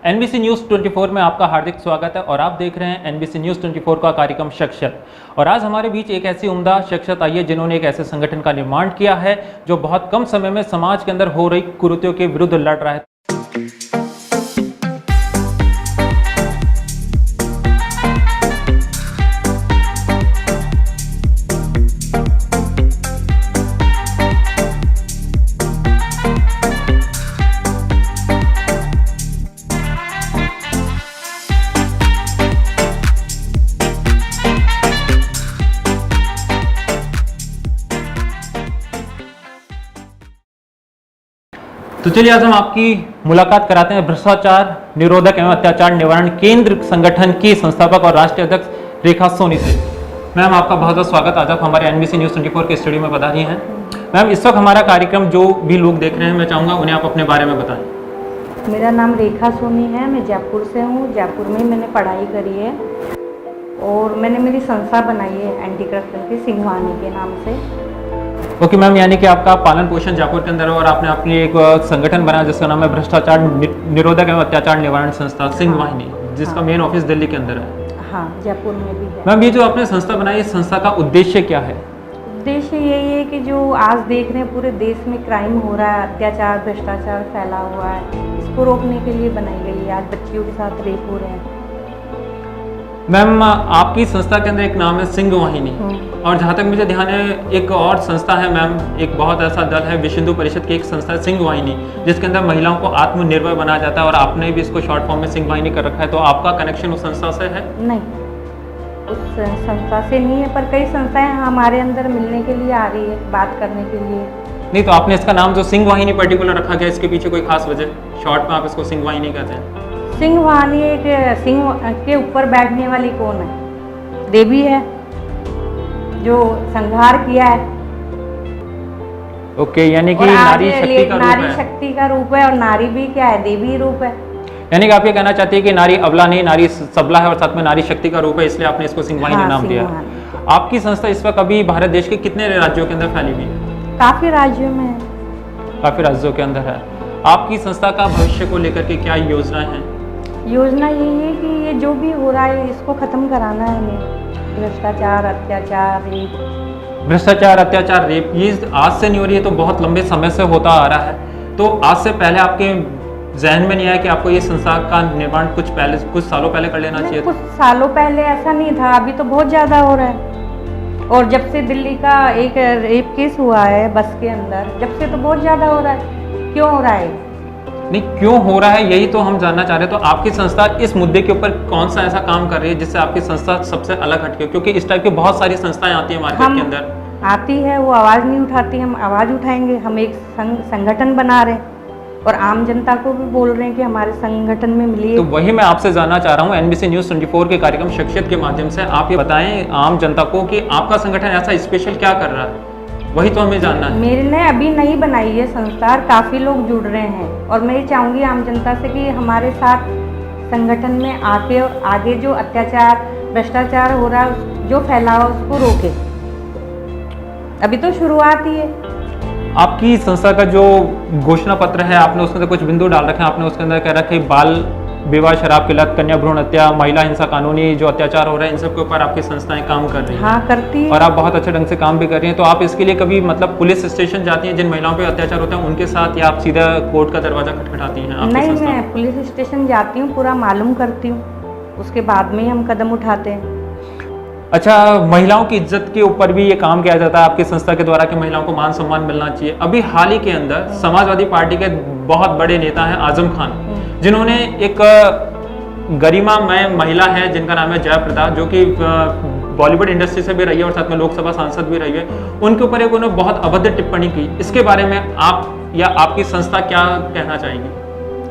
NBC news 24 में आपका हार्दिक स्वागत है और आप देख रहे हैं एनबीसी न्यूज़ 24 का कार्यक्रम शख्सियत। और आज हमारे बीच एक ऐसी उम्दा शख्सियत आई है जिन्होंने एक ऐसे संगठन का निर्माण किया है जो बहुत कम समय में समाज के अंदर हो रही कुरीतियों के विरुद्ध लड़ रहा है। तो चलिए आज हम आपकी मुलाकात कराते हैं भ्रष्टाचार निरोधक एवं अत्याचार निवारण केंद्र संगठन की संस्थापक और राष्ट्रीय अध्यक्ष रेखा सोनी से। मैम आपका बहुत बहुत स्वागत। आज आप हमारे एनबीसी न्यूज़ 24 के स्टूडियो में पधारी हैं। मैम इस वक्त हमारा कार्यक्रम जो भी लोग देख रहे हैं मैं चाहूँगा उन्हें आप अपने बारे में बताएं। मेरा नाम रेखा सोनी है, मैं जयपुर से हूँ। जयपुर में मैंने पढ़ाई करी है और मैंने मेरी संस्था बनाई है एंटी करप्शन की सिंघवानी के नाम से। ओके मैम, यानी कि आपका पालन पोषण जयपुर के अंदर है और आपने अपनी एक संगठन बनाया जिसका नाम है भ्रष्टाचार निरोधक एवं अत्याचार निवारण संस्था सिंघवाहिनी, जिसका मेन ऑफिस दिल्ली के अंदर है। हाँ, जयपुर में भी है। मैम ये जो आपने संस्था बनाई इस संस्था का उद्देश्य क्या है? उद्देश्य यही है कि जो आज देख रहे हैं पूरे देश में क्राइम हो रहा है, अत्याचार भ्रष्टाचार फैला हुआ है, इसको रोकने के लिए बनाई गई है। आज बच्चियों के साथ रेप हो रहे हैं। मैम आपकी संस्था के अंदर एक नाम है सिंघवाहिनी और जहाँ तक मुझे ध्यान है एक और संस्था है मैम, एक बहुत ऐसा दल है विश्व हिंदू परिषद की एक संस्था है सिंघवाहिनी, जिसके अंदर महिलाओं को आत्मनिर्भर बनाया जाता है और आपने भी इसको शॉर्ट फॉर्म में सिंघवाहिनी कर रखा है। तो आपका कनेक्शन उस संस्था से है? नहीं, उस संस्था से नहीं है, पर कई संस्थाएं हमारे अंदर मिलने के लिए आ रही है, बात करने के लिए। नहीं तो आपने इसका नाम जो सिंघवाहिनी पर्टिकुलर रखा गया, इसके पीछे कोई खास वजह? शॉर्ट में आप इसको सिंघवाहिनी कहते हैं। सिंघवानी एक सिंह के ऊपर बैठने वाली कौन है? देवी है जो संहार किया है। ओके, यानी कि नारी शक्ति का रूप है। नारी शक्ति का रूप है और नारी भी क्या है? देवी रूप है। यानी कि आप ये कहना चाहती है कि नारी अबला नहीं, नारी सबला है और साथ में नारी शक्ति का रूप है, इसलिए आपने इसको सिंघवाहिनी नाम दिया। आपकी संस्था इस वक्त अभी भारत देश के कितने राज्यों के अंदर फैली हुई है? काफी राज्यों में है। काफी राज्यों के अंदर है। आपकी संस्था का भविष्य को लेकर के क्या योजनाएं हैं? योजना यही है कि ये जो भी हो रहा है इसको खत्म कराना है हमें। भ्रष्टाचार अत्याचार रेप। भ्रष्टाचार अत्याचार रेप ये आज से नहीं हो रही है, तो बहुत लंबे समय से होता आ रहा है। तो आज से पहले आपके जहन में नहीं आया कि आपको ये संस्था का निर्माण कुछ सालों पहले कर लेना चाहिए? कुछ सालों पहले ऐसा नहीं था, अभी तो बहुत ज़्यादा हो रहा है। और जब से दिल्ली का एक रेप केस हुआ है बस के अंदर, जब से तो बहुत ज़्यादा हो रहा है। क्यों हो रहा है? नहीं, क्यों हो रहा है यही तो हम जानना चाह रहे हैं। तो आपकी संस्था इस मुद्दे के ऊपर कौन सा ऐसा काम कर रही है जिससे आपकी संस्था सबसे अलग हटके? क्योंकि इस टाइप की बहुत सारी संस्थाएं आती हैं मार्केट के अंदर। आती है, वो आवाज़ नहीं उठाती। हम आवाज़ उठाएंगे। हम एक संगठन बना रहे हैं और आम जनता को भी बोल रहे हैं कि हमारे संगठन में मिलिए। तो वही मैं आपसे जानना चाह रहा हूँ एनबीसी न्यूज़ 24 के कार्यक्रम शख्सियत के माध्यम से आप ये बताएं आम जनता को कि आपका संगठन ऐसा स्पेशल क्या कर रहा है, वही तो हमें जानना है। मेरे ने अभी नई बनाई है संस्था, काफ़ी लोग जुड़ रहे हैं और मैं चाहूँगी आम जनता से कि हमारे साथ संगठन में आके और आगे जो अत्याचार भ्रष्टाचार हो रहा है जो फैला हुआ उसको रोके। अभी तो शुरुआत ही है। आपकी संस्था का जो घोषणा पत्र है आपने उसमें कुछ बिंदु डाल रखे हैं। आपने उसके अंदर कह रखा है बाल विवाह, शराब की लत, कन्या भ्रूण हत्या, महिला हिंसा, कानूनी जो अत्याचार हो रहे हैं इन सब के ऊपर आपकी संस्थाएं काम कर रही हैं। हाँ, करती है और आप बहुत अच्छे ढंग से काम भी कर रही हैं। तो आप इसके लिए कभी मतलब पुलिस स्टेशन जाती हैं जिन महिलाओं पे अत्याचार होता है उनके साथ, या आप सीधा कोर्ट का दरवाजा खटखटाती हैं? नहीं, मैं पुलिस स्टेशन जाती हूँ, पूरा मालूम करती हूँ, उसके बाद में ही हम कदम उठाते हैं। अच्छा, महिलाओं की इज्जत के ऊपर भी ये काम किया जाता है आपकी संस्था के द्वारा कि महिलाओं को मान सम्मान मिलना चाहिए। अभी हाल ही के अंदर समाजवादी पार्टी के बहुत बड़े नेता हैं आजम खान, जिन्होंने एक गरिमामय महिला है जिनका नाम है जयप्रदा, जो कि बॉलीवुड इंडस्ट्री से भी रही है और साथ में लोकसभा सांसद भी रही है, उनके ऊपर एक उन्होंने बहुत अभद्र टिप्पणी की। इसके बारे में आप या आपकी संस्था क्या कहना चाहेंगी?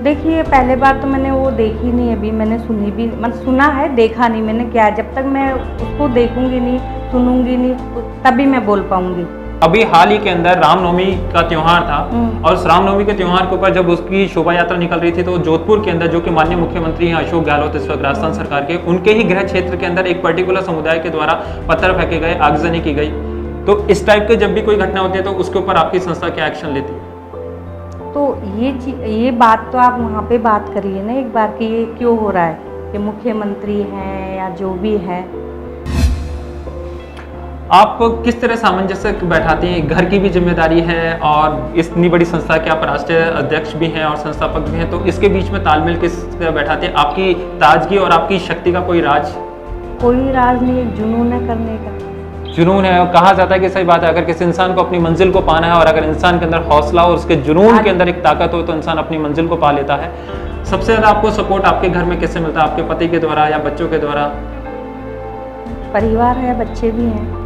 देखिए, पहले बार तो मैंने वो देखी नहीं, अभी मैंने सुनी भी मतलब सुना है, देखा नहीं मैंने। क्या जब तक मैं उसको देखूंगी नहीं, सुनूंगी नहीं, तभी मैं बोल पाऊंगी। अभी हाल ही के अंदर रामनवमी का त्योहार था और उस रामनवमी के त्योहार के ऊपर जब उसकी शोभा यात्रा निकल रही थी तो जोधपुर के अंदर जो कि माननीय मुख्यमंत्री हैं अशोक गहलोत इस वक्त राजस्थान सरकार के, उनके ही गृह क्षेत्र के अंदर एक पर्टिकुलर समुदाय के द्वारा पत्थर फेंके गए, आगजनी की गई। तो इस टाइप के जब भी कोई घटना होती है तो उसके ऊपर आपकी संस्था क्या एक्शन लेती है? तो ये बात तो आप वहाँ पे बात करिए ना एक बार कि ये क्यों हो रहा है, कि मुख्यमंत्री हैं या जो भी है। आप किस तरह सामंजस्य बैठाते हैं? घर की भी जिम्मेदारी है और इतनी बड़ी संस्था के आप राष्ट्रीय अध्यक्ष भी हैं और संस्थापक भी हैं, तो इसके बीच में तालमेल किस तरह बैठाते हैं? आपकी ताजगी और आपकी शक्ति का कोई राज? कोई राज नहीं, एक जुनून है करने का। जुनून है, और कहा जाता है कि सही बात है, अगर किसी इंसान को अपनी मंजिल को पाना है और अगर इंसान के अंदर हौसला और उसके जुनून के अंदर एक ताकत हो तो इंसान अपनी मंजिल को पा लेता है। सबसे ज़्यादा आपको सपोर्ट आपके घर में किससे मिलता है? आपके पति के द्वारा या बच्चों के द्वारा? परिवार है, बच्चे भी हैं।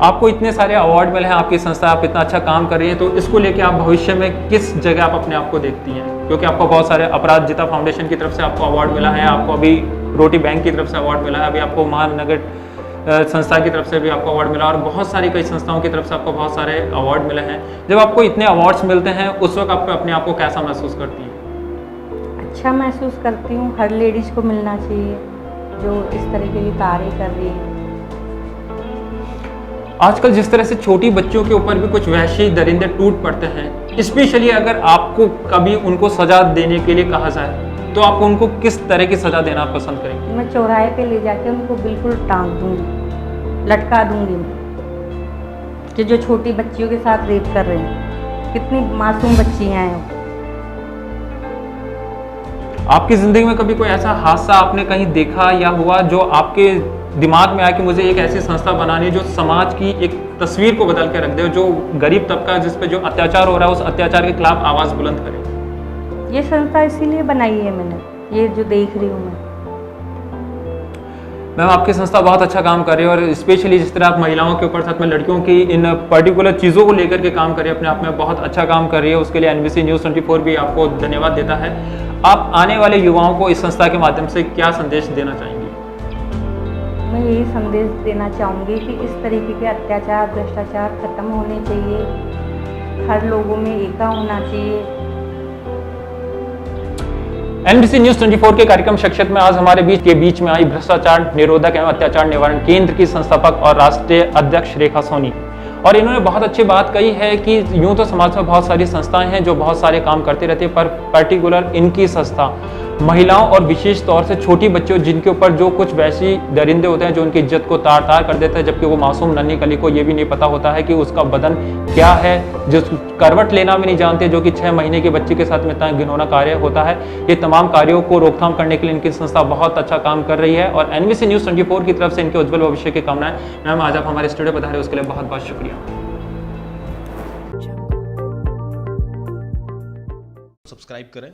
आपको इतने सारे अवार्ड मिले हैं, आपकी संस्था, आप इतना अच्छा काम कर रही है, तो इसको लेके आप भविष्य में किस जगह आप अपने आप को देखती हैं? क्योंकि आपको बहुत सारे अपराजिता फाउंडेशन की तरफ से आपको अवार्ड मिला है, आपको अभी रोटी बैंक की तरफ से अवार्ड मिला है, अभी आपको महानगर संस्था की तरफ से भी आपको अवार्ड मिला और बहुत सारी कई संस्थाओं की तरफ से आपको बहुत सारे अवार्ड मिले हैं। जब आपको इतने अवार्ड्स मिलते हैं उस वक्त आप अपने आप को कैसा महसूस करती हैं? अच्छा महसूस करती हूँ। हर लेडीज़ को मिलना चाहिए जो इस तरीके के कार्य कर रही है। आजकल जिस तरह से छोटी बच्चियों के ऊपर भी कुछ वहशी दरिंदे टूट पड़ते हैं, स्पेशली अगर आपको कभी उनको सजा देने के लिए कहा जाए तो आप उनको किस तरह की सजा देना पसंद करेंगे? मैं चौराहे पे ले जाके उनको बिल्कुल टांग दूंगी, लटका दूंगी मैं, कि जो छोटी बच्चियों के साथ रेप कर रहे हैं। कितनी मासूम बच्चियां हैं। आपकी जिंदगी में कभी कोई ऐसा हादसा आपने कहीं देखा या हुआ जो आपके दिमाग में आया कि मुझे एक ऐसी संस्था बनानी है जो समाज की एक तस्वीर को बदल के रख दे, जो गरीब तबका जिस पे जो अत्याचार हो रहा है उस अत्याचार के खिलाफ आवाज बुलंद करे? ये संस्था इसीलिए बनाई है मैंने, ये जो देख रही हूँ मैं। मैम, आपकी संस्था बहुत अच्छा काम कर रही है और स्पेशली जिस तरह आप महिलाओं के ऊपर साथ में लड़कियों की इन पर्टिकुलर चीज़ों को लेकर के काम कर रही है, अपने आप में बहुत अच्छा काम कर रही है। उसके लिए एनबीसी न्यूज़ 24 भी आपको धन्यवाद देता है। आप आने वाले युवाओं को इस संस्था के माध्यम से क्या संदेश देना चाहेंगे? मैं यही संदेश देना चाहूँगी कि इस तरीके के अत्याचार, भ्रष्टाचार खत्म होने चाहिए, हर लोगों में एकता होना चाहिए। एनबीसी न्यूज़ 24 के कार्यक्रम शख्सियत में आज हमारे बीच में आई भ्रष्टाचार निरोधक एवं अत्याचार निवारण केंद्र की संस्थापक और राष्ट्रीय अध्यक्ष रेखा सोनी। और इन्होंने बहुत अच्छी बात कही है कि यूं तो समाज में बहुत सारी संस्थाएं हैं जो बहुत सारे काम करती रहती है, पर पर्टिकुलर इनकी संस्था महिलाओं और विशेष तौर से छोटी बच्चों जिनके ऊपर जो कुछ वैसी दरिंदे होते हैं जो उनकी इज्जत को तार तार कर देते हैं, जबकि वो मासूम नन्ही कली को ये भी नहीं पता होता है कि उसका बदन क्या है, जो करवट लेना भी नहीं जानते, जो कि 6 महीने के बच्चे के साथ में इतना घिनौना कार्य होता है। ये तमाम कार्यों को रोकथाम करने के लिए इनकी संस्था बहुत अच्छा काम कर रही है और एनबीसी न्यूज़ 24 की तरफ से इनके उज्जवल भविष्य की कामनाएं। मैम, आज आप हमारे स्टूडियो पधारे उसके लिए बहुत बहुत शुक्रिया। सब्सक्राइब करें